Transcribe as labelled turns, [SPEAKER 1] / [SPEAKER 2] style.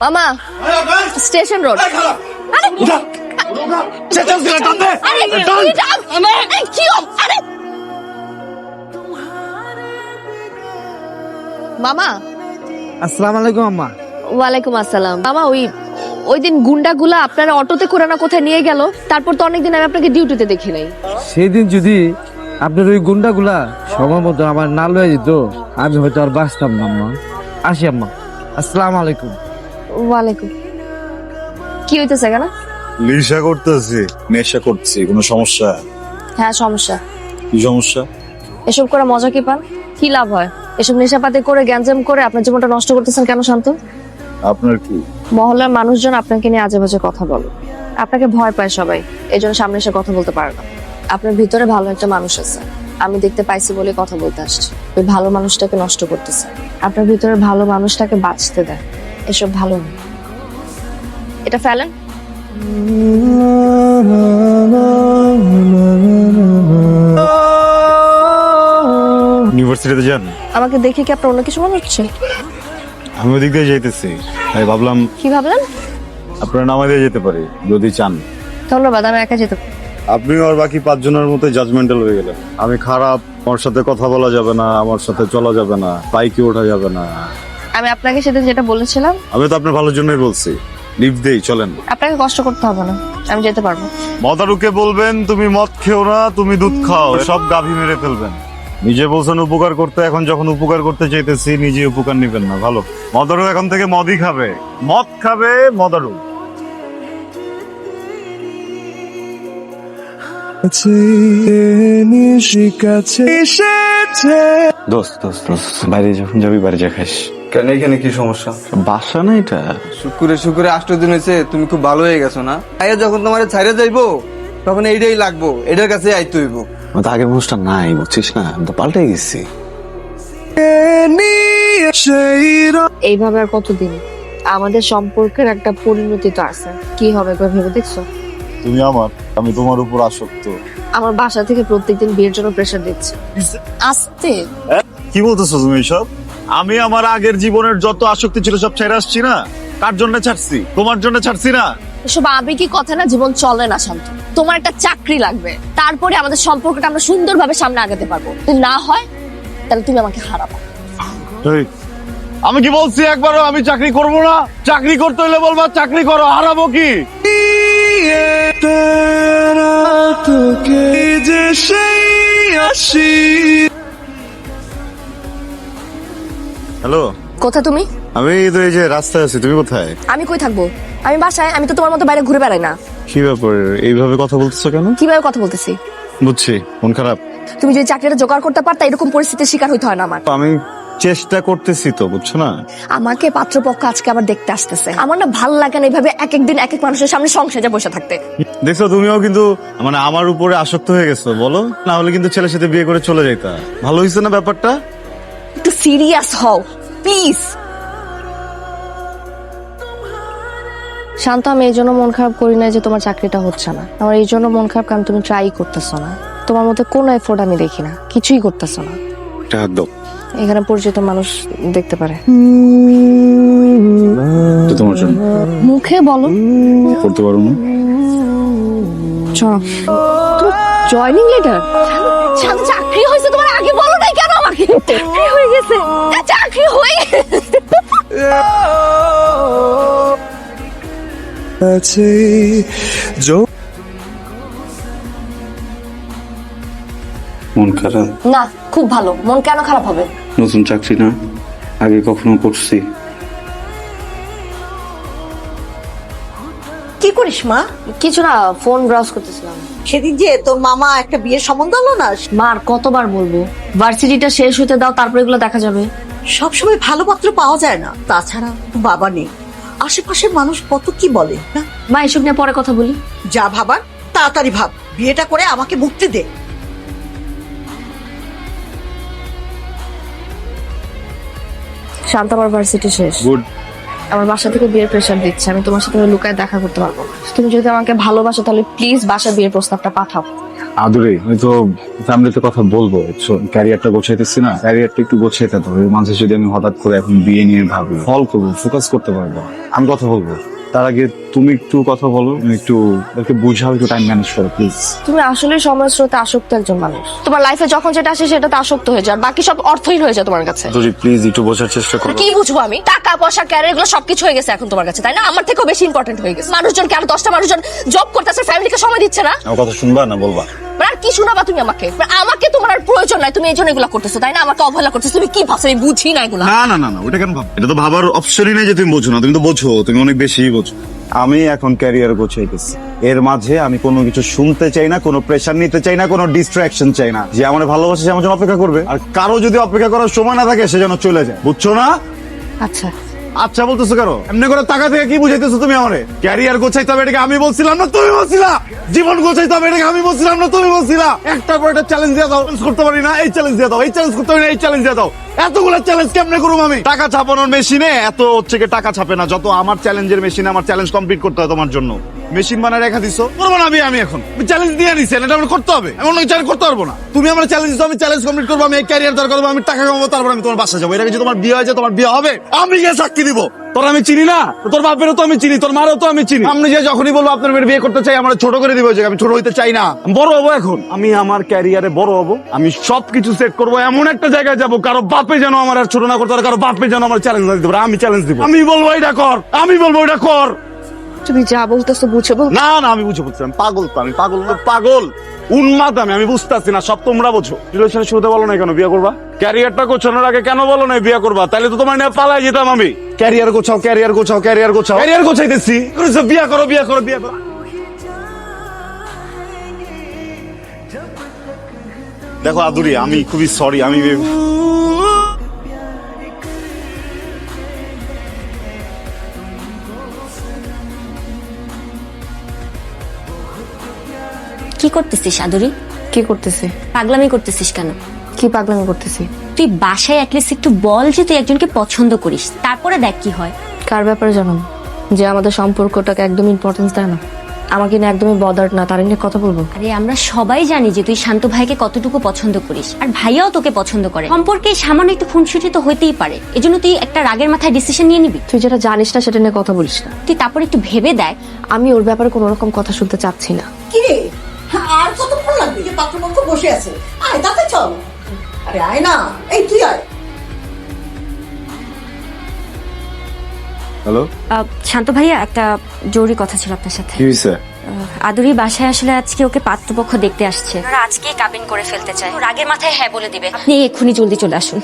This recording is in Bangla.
[SPEAKER 1] মামা স্টেশন রোড। মামা
[SPEAKER 2] আসসালামু আলাইকুম আম্মা।
[SPEAKER 1] ওয়ালাইকুম আসসালাম। মামা ওই দিন গুন্ডাগুলা আপনারা অটোতে করে না কোথায় নিয়ে গেল, তারপর তো অনেকদিন আমি আপনাকে ডিউটিতে দেখি নাই।
[SPEAKER 2] সেদিন যদি আপনার ওই গুন্ডাগুলা সময় মতো আমার না লয়ে যেত, আমি হয়তো আর বাঁচতাম না আম্মা। আসি আম্মা, আসসালামু আলাইকুম।
[SPEAKER 1] ওয়ালাইকুম। কি হইতেছে কেন?
[SPEAKER 3] নেশা করতেছি। নেশা করছি, কোনো সমস্যা?
[SPEAKER 1] হ্যাঁ সমস্যা।
[SPEAKER 3] কি সমস্যা?
[SPEAKER 1] এসব করে মজা কি পান? কি লাভ হয়? এসব নেশাপাতি করে গ্যাঞ্জাম করে আপনার জীবনটা নষ্ট করতেছেন কেন শান্ত?
[SPEAKER 3] আপনার কি?
[SPEAKER 1] মহল্লার মানুষজন আপনাকে নিয়ে আজে বাজে কথা বলে, আপনাকে ভয় পায় সবাই, এই জন্য সামনে এসে কথা বলতে পারে না। আপনার ভিতরে ভালো একটা মানুষ আছে, আমি দেখতে পাইছি বলে কথা বলতে আসছি। ওই ভালো মানুষটাকে নষ্ট করতেছে। আপনার ভিতরে ভালো মানুষটাকে বাঁচতে দেয়, এসব ভালো না। এটা ফেলেন।
[SPEAKER 3] ইউনিভার্সিটিতে যান?
[SPEAKER 1] আমাকে দেখে কি আপনার অন্য কিছু মনে হচ্ছে?
[SPEAKER 3] আমি ওদিক দিয়ে যাইতেছি, তাই ভাবলাম
[SPEAKER 1] কি ভাবলেন?
[SPEAKER 3] আপনারা নামা দিয়ে যেতে পারি যদি চান।
[SPEAKER 1] ধন্যবাদ, আমি একা যেতে পারি।
[SPEAKER 3] আপনি আর বাকি 5 জনের মতো জাজমেন্টাল হয়ে গেলেন। আমি খারাপ, আমার সাথে কথা বলা যাবে না, আমার সাথে চলা যাবে না, বাইকে ওঠা যাবে না।
[SPEAKER 1] আমি আপনাকে সেদিন যেটা বলেছিলাম,
[SPEAKER 3] আমি তো আপনার ভালোর জন্যই বলছি। লিভ দেই, চলেন।
[SPEAKER 1] আপনাকে কষ্ট করতে হবে না, আমি যেতে পারবো।
[SPEAKER 3] মদারুকে বলবেন তুমি মদ খেও না, তুমি দুধ খাও, সব গাভী মেরে ফেলবেন। নিজে বলছেন উপকার করতে, এখন যখন উপকার করতে চাইতেছি নিজে উপকার নিবেন না। ভালো, মদারু এখন থেকে মদই খাবে, মদ খাবে মদারু।
[SPEAKER 4] দোস্ত বাইরে যখন যাবি বাড়ি যা খাস।
[SPEAKER 5] কেন, এখানে কি সমস্যা?
[SPEAKER 4] বাসা না এটা।
[SPEAKER 5] শুক্রে 8 দিন হয়েছে, তুমি খুব ভালো হয়ে গেছো না? আয়া যখন তোমার ছাইরে যাইবো তখন এইটাই লাগবো, এটার কাছে আইতে হইব।
[SPEAKER 4] আমার তো আগের মানুষটা নাই, বুঝছিস না, আমি তো পাল্টে গেছি।
[SPEAKER 1] এইভাবে আর কতদিন? আমাদের সম্পর্কের একটা পরিণতি তো আছে, কি হবে একবার ভেবে দেখছো?
[SPEAKER 3] তুমি আমার, আমি তোমার উপর আসক্ত।
[SPEAKER 1] আমার বাসা থেকে প্রত্যেকদিন বিয়ের জন্য প্রেসার দিচ্ছে। আস্তে
[SPEAKER 3] কি বলতেছো তুমি এসব? আমি আমার আগের জীবনের যত আসক্তি ছিল সব ছেড়ে আসছি না। কার জন্য ছাড়ছি? তোমার জন্য ছাড়ছি না।
[SPEAKER 1] এসব আবেগী কথা না, জীবন চলে না শান্ত। তোমার একটা চাকরি লাগবে, তারপরে আমাদের সম্পর্কটা আমরা সুন্দরভাবে সামনে আগাতে পারবো। যদি না হয় তাহলে তুমি আমাকে হারাবো।
[SPEAKER 3] এই, আমি কি বলছি একবারও আমি চাকরি করব না? চাকরি করতে হলে বলবা চাকরি করো, হারাবো কি? হ্যালো,
[SPEAKER 1] কোথায় তুমি?
[SPEAKER 3] আমি তো এই যে রাস্তায় আছি। তুমি কোথায়?
[SPEAKER 1] আমি কই থাকবো? আমি বাসায়। আমি তো তোমার মতো বাইরে ঘুরে বেড়াই না।
[SPEAKER 3] কি ব্যাপার, এইভাবে কথা বলতেছো কেন?
[SPEAKER 1] কিভাবে কথা বলতেছি?
[SPEAKER 3] বুঝছি, মন খারাপ।
[SPEAKER 1] তুমি যদি চাকরিটা জোগাড় করতে পারতা, এরকম পরিস্থিতির শিকার হইতে হয় না আমার।
[SPEAKER 3] আমি চেষ্টা করতেছি তো, বুঝছো না?
[SPEAKER 1] আমাকে পাত্রপক্ষ আজকে আবার দেখতে আসতেছে। আমার না ভাল লাগে না এইভাবে এক এক দিন এক এক মানুষের সামনে সংসারে বসে থাকতে।
[SPEAKER 3] দেখছো, তুমিও কিন্তু মানে আমার উপরে আসক্ত হয়ে গেছো। বলো না হলে কিন্তু ছেলের সাথে বিয়ে করে চলে যাইতা। ভালো হয়েছে না ব্যাপারটা?
[SPEAKER 1] একটু সিরিয়াস হও প্লিজ। শান্ত, আমি এই জন্য মন খারাপ করি না যে তোমার চাকরিটা হচ্ছে না। আমার এই জন্য মন খারাপ কারণ তুমি ট্রাই করতেছো না। তোমার মধ্যে কোনো এফোর্ট আমি দেখি না, কিছুই করতেছো না।
[SPEAKER 4] হাত দাও।
[SPEAKER 1] এখানে পরিচিত মানুষ দেখতে পারে।
[SPEAKER 4] তো তোমার জন্য
[SPEAKER 1] মুখে বলো।
[SPEAKER 4] করতে পারো না?
[SPEAKER 1] Joining letter? চাকরি হয়েছে তোমার আগে বলো নাই কেন আমাকে? চাকরি হয়ে গেছে, চাকরি হয়ে
[SPEAKER 4] মন খারাপ?
[SPEAKER 1] না, খুব ভালো। মন কেন খারাপ হবে?
[SPEAKER 4] নতুন চাকরি না, আগে কখনো করছি?
[SPEAKER 6] কি করিস মা?
[SPEAKER 1] কিছু না, ফোন ব্রাউজ করতেছিলাম।
[SPEAKER 6] সেদিন যে তোর মামা একটা বিয়ের সম্বন্ধ হলো না,
[SPEAKER 1] মার কতবার বলবো ভার্সিটিটা শেষ হতে দাও, তারপর এগুলো দেখা যাবে।
[SPEAKER 6] সবসময় ভালো পাত্র পাওয়া যায় না। তাছাড়া বাবা নেই, আশেপাশের মানুষ কত কি বলে না।
[SPEAKER 1] মা এসব নিয়ে পরে কথা বলি।
[SPEAKER 6] যা ভাবার তাড়াতাড়ি ভাব, বিয়েটা করে আমাকে মুক্তি দে।
[SPEAKER 1] শান্ত, আমার ভার্সিটি শেষ।
[SPEAKER 3] গুড।
[SPEAKER 1] আমার বাসা থেকে বিয়ের প্রেশার দিচ্ছে, আমি তোমার সাথে লুকায় দেখা করতে পারবো না। তুমি যদি আমাকে ভালোবাসো তাহলে প্লিজ বাসা বিয়ের প্রস্তাবটা পাঠাও।
[SPEAKER 4] আদুরে হয়তো ফ্যামিলিতে কথা বলবো, ক্যারিয়ারটা গোছাইতেছি না, ক্যারিয়ারটা একটু গোছাইতে হবে। মাঝে যদি আমি হঠাৎ করে এখন বিয়ে নিয়ে ভাবি, ফল করবো, ফোকাস করতে পারবো। আমি কথা বলবো, তার আগে তুমি একটু কথা বলো, একটু ওদেরকে বুঝাও, একটু টাইম ম্যানেজ করো প্লিজ।
[SPEAKER 1] তুমি আসলে সময়ের স্রোতে আসক্ত একজন মানুষ। তোমার লাইফে যখন যেটা আসে সেটাতে আসক্ত হয়ে যায়, আর বাকি সব অর্থহীন হয়ে যায় তোমার কাছে।
[SPEAKER 4] আদুরি প্লিজ একটু বোঝার চেষ্টা করো।
[SPEAKER 1] কি বুঝবো আমি? টাকা পয়সা ক্যারিয়ার এগুলো সবকিছু হয়ে গেছে এখন তোমার কাছে, তাই না? আমার থেকেও বেশি ইম্পর্টেন্ট হয়ে গেছে। মানুষজনকে আর 10টা মানুষজন জব করতেছে, ফ্যামিলিকে সময় দিচ্ছে না।
[SPEAKER 4] আমার কথা শুনবা না বলবা?
[SPEAKER 1] আর কি শোনাবা তুমি আমাকে? আমাকে তোমার আর প্রয়োজন নাই, তুমি এই জন্য এগুলো করতেছো, তাই না? আমাকে অবহেলা করতেছো। তুমি কি ভাবছো? আমি বুঝি না এগুলো।
[SPEAKER 3] না না না না, ওটা কেন ভাব? এটা তো ভাবার অপশনই নেই যে তুমি বোঝো না। তুমি তো বোঝো, তুমি অনেক বেশি বোঝো। আমি এখন ক্যারিয়ার গোছাইতেছি, এর মাঝে আমি কোনো কিছু শুনতে চাই না, কোনো প্রেশার নিতে চাই না, কোনো ডিস্ট্রাকশন চাই না। যে আমার ভালোবাসে সে আমার জন্য অপেক্ষা করবে, আর কারো যদি অপেক্ষা করার সময় না থাকে সে যেন চলে যায়, বুঝছো না?
[SPEAKER 1] আচ্ছা,
[SPEAKER 3] আচ্ছা বলতেছো কেন? এমনি করে টাকা থেকে কি বুঝাইতেছো তুমি আমারে? ক্যারিয়ার গোছাইতে হবে এটাকে আমি বলছিলাম না তুমি বলছিলা? জীবন গোছাইতে হবে এটাকে আমি বলছিলাম না তুমি বলছিলা? একটার পর একটা চ্যালেঞ্জ দিয়ে দাও, করতে পারি না, এই চ্যালেঞ্জ দিয়ে দাও, এই চ্যালেঞ্জ করতে পারি না, এই চ্যালেঞ্জ দিয়ে দাও। এতগুলো চ্যালেঞ্জ কেমনে করবো আমি? টাকা ছাপানোর মেশিনে এত হচ্ছে কি টাকা ছাপে না, যত আমার চ্যালেঞ্জের মেশিনে আমার চ্যালেঞ্জ কমপ্লিট করতে হয় তোমার জন্য। মেশিন বানায় রেখা দিছো, করবো না আমি এখন চ্যালেঞ্জ দিয়ে নিছেন, এটা আমার করতে হবে। আমি অন্য কিছু করতে পারবো না। তুমি আমার চ্যালেঞ্জ দিছো, আমি চ্যালেঞ্জ কমপ্লিট করবো, আমি ক্যারিয়ার দরকার করবো, আমি টাকা কামাবো, তারপর আমি তোমার বাসা যাবো। এর আগে যদি তোমার বিয়ে হয়েছে, তোমার বিয়ে হবে, আমি গিয়ে সাক্ষী দিব। তোর আমি চিনি না, তোর বাপেরও তো আমি চিনি, তোর মারও তো আমি চিনি। আপনি যে যখনই বলবো আপনার মেয়ের বিয়ে করতে চাই, আমার ছোট করে দিব, আমি ছোট হইতে চাই না, আমি বড় হবো। এখন আমি আমার ক্যারিয়ারে বড় হবো, আমি সবকিছু সেট করবো, এমন একটা জায়গায় যাবো কারো বাপে যেন আমার আর ছোট না করতে পারে, কারো বাপে যেন আমার চ্যালেঞ্জ না দিতে পারে। আমি চ্যালেঞ্জ দিব, আমি বলবো এটা কর, আমি বলবো এটা কর।
[SPEAKER 1] তুমি যা বলতেছো বুঝে বল।
[SPEAKER 3] না না, আমি বুঝে বলছি, আমি পাগল তো, আমি পাগল না, পাগল উন্মাদ আমি বুঝতেছি না, সব তোমরা বোঝো। রিলেশনের শুরুতে বলো না কেন বিয়ে করবা? ক্যারিয়ারটা গোছানোর আগে কেন বলো না বিয়ে করবা? তাহলে তো তোমার নিয়ে পালাই যেতাম আমি। ক্যারিয়ার গোছাও, ক্যারিয়ার গোছাও, ক্যারিয়ার গোছাও, ক্যারিয়ার গোছাইতেছি, বিয়ে করো, বিয়ে করো, বিয়ে করো। দেখো আদুরি, আমি খুবই সরি, আমি
[SPEAKER 7] কি করতেছিস আদুরি?
[SPEAKER 1] কি করতেছি?
[SPEAKER 7] পাগলামি করতেছিস কেন?
[SPEAKER 1] কি পাগলামি করতেছি?
[SPEAKER 7] তুই বাসায় অ্যাটলিস্ট একটু বল যে তুই একজনকে পছন্দ করিস, তারপরে দেখ কি হয়।
[SPEAKER 1] কার ব্যাপারে জানো? যে আমাদের সম্পর্কটাকে একদম ইম্পর্টেন্স দেয় না, আমাকে নিয়ে একদমই বদার্ড না, তার নিয়ে কথা বলবো?
[SPEAKER 7] আরে আমরা সবাই জানি যে তুই শান্ত ভাইকে কতটুকু পছন্দ করিস, আর ভাইয়াও তোকে পছন্দ করে। সম্পর্কে সামান্য একটু খুনসুটি তো হইতেই পারে, এজন্য তুই একটা রাগের মাথায় ডিসিশন নিয়ে নিবি?
[SPEAKER 1] তুই যেটা জানিস না সেটা নিয়ে কথা বলিস না।
[SPEAKER 7] তুই তারপর একটু ভেবে দেখ।
[SPEAKER 1] আমি ওর ব্যাপারে কোনো রকম কথা শুনতে চাচ্ছি না।
[SPEAKER 6] কি রে, আর কতক্ষণ লাগবে? যে পাত্রপক্ষ বসে আছে, আয় তাতে চল। আরে আয় না, এই তুই আয়।
[SPEAKER 4] হ্যালো,
[SPEAKER 7] শান্ত ভাইয়া, একটা জরুরি কথা ছিল আপনার সাথে।
[SPEAKER 4] কি হয়েছে?
[SPEAKER 7] আদুরি বাসায় আসলে আজকে ওকে পাত্রপক্ষ দেখতে আসছে, ওরা আজকেই কাবিন করে ফেলতে চায়। রাগের মাথায় হ্যাঁ বলে দিবে। আপনি এক্ষুনি জলদি চলে আসুন।